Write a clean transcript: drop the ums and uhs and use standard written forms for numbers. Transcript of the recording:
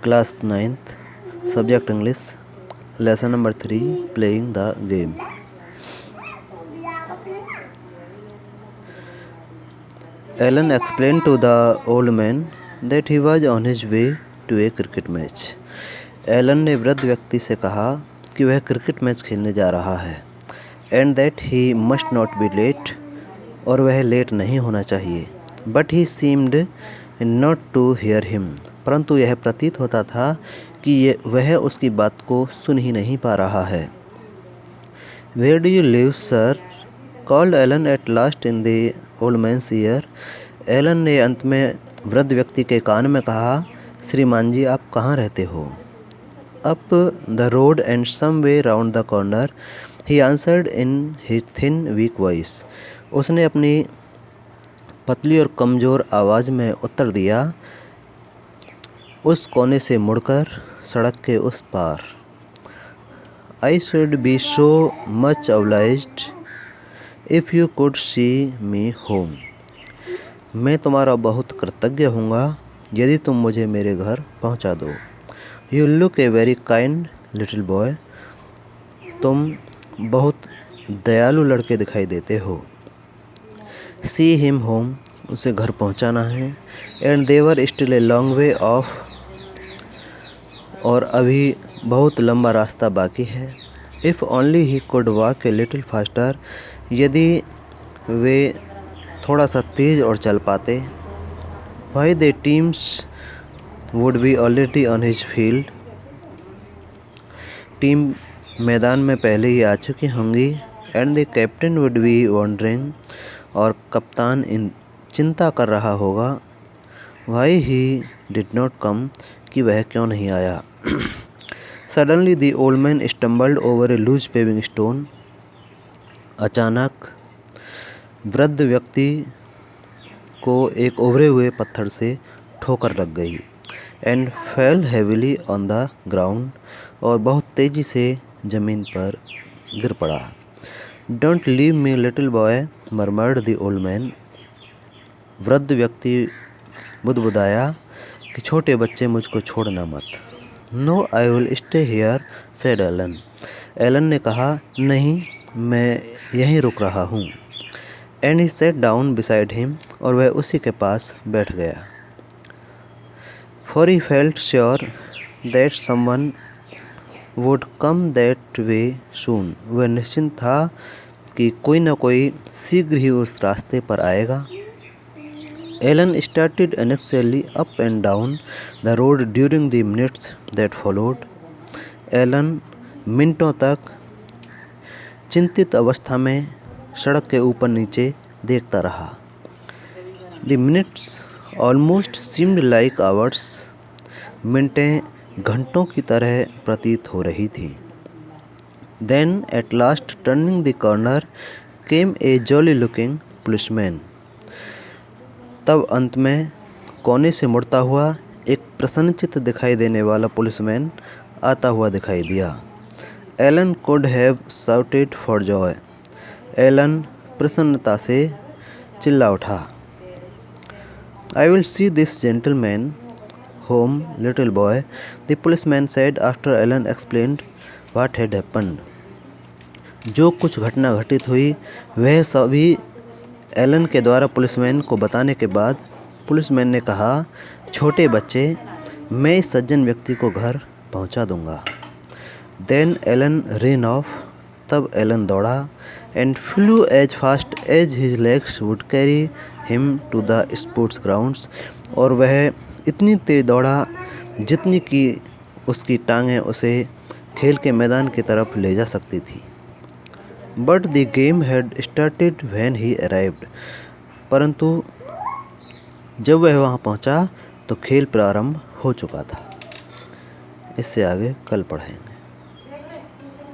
Class 9th, subject English, lesson number 3, playing the game. Alan explained to the old man that he was on his way to a cricket match. Allen ने वृद्ध व्यक्ति से कहा कि वह cricket match खेलने जा रहा है and that he must not be late, और वह लेट नहीं होना चाहिए. But he seemed not to hear him, परंतु यह प्रतीत होता था कि वह उसकी बात को सुन ही नहीं पा रहा है. Where do you live sir, called Allen at last in the old man's ear. Allen ने अंत में वृद्ध व्यक्ति के कान में कहा, श्रीमान जी आप कहाँ रहते हो. Up the road and some way round the corner, he answered in his thin weak voice. उसने अपनी पतली और कमज़ोर आवाज़ में उत्तर दिया, उस कोने से मुड़कर सड़क के उस पार. I should be so much obliged if you could see me home. मैं तुम्हारा बहुत कृतज्ञ होऊंगा यदि तुम मुझे मेरे घर पहुंचा दो. You look a very kind little boy, तुम बहुत दयालु लड़के दिखाई देते हो. सी हिम होम, उसे घर पहुंचाना है. And they're still a long way off, और अभी बहुत लंबा रास्ता बाकी है. If only he could walk a little faster, यदि वे थोड़ा सा तेज़ और चल पाते. Why the teams would be already on his field, team मैदान में पहले ही आ चुकी होंगी. And the captain would be wondering, और कप्तान चिंता कर रहा होगा. Why he did not come, कि वह क्यों नहीं आया. Suddenly the old man stumbled over a loose paving stone, अचानक वृद्ध व्यक्ति को एक उभरे हुए पत्थर से ठोकर लग गई. And fell heavily on the ground, और बहुत तेज़ी से ज़मीन पर गिर पड़ा. Don't leave me little boy, murmured the old man. वृद्ध व्यक्ति बुदबुदाया कि छोटे बच्चे मुझको छोड़ना मत. No I will stay here, said Alan. Alan ने कहा, नहीं मैं यहीं रुक रहा हूँ. And he sat down beside him, और वह उसी के पास बैठ गया. For he felt sure that someone would come that way soon, वह निश्चिंत था कि कोई न कोई शीघ्र ही उस रास्ते पर आएगा. Allen started anxiously up and down the road during the minutes that followed. Allen मिनटों तक चिंतित अवस्था में सड़क के ऊपर नीचे देखता रहा. The minutes almost seemed like hours, मिनटें घंटों की तरह प्रतीत हो रही थी. Then at last turning the corner came a jolly looking policeman. तब अंत में कोने से मुड़ता हुआ एक प्रसन्नचित्त दिखाई देने वाला पुलिसमैन आता हुआ दिखाई दिया. Alan could have shouted for joy, Alan प्रसन्नता से चिल्ला उठा. I will see this gentleman home, little boy, the policeman said after Alan explained what had happened. जो कुछ घटना घटित हुई वह सभी एलन के द्वारा पुलिसमैन को बताने के बाद पुलिसमैन ने कहा, छोटे बच्चे मैं इस सज्जन व्यक्ति को घर पहुंचा दूंगा. Then एलन ran off, तब एलन दौड़ा. And flew as fast as his legs would carry him to the sports grounds, और वह इतनी तेज दौड़ा जितनी कि उसकी टांगें उसे खेल के मैदान की तरफ ले जा सकती थी. But the game had started when he arrived, परंतु जब वह वहाँ पहुँचा तो खेल प्रारंभ हो चुका था. इससे आगे कल पढ़ें.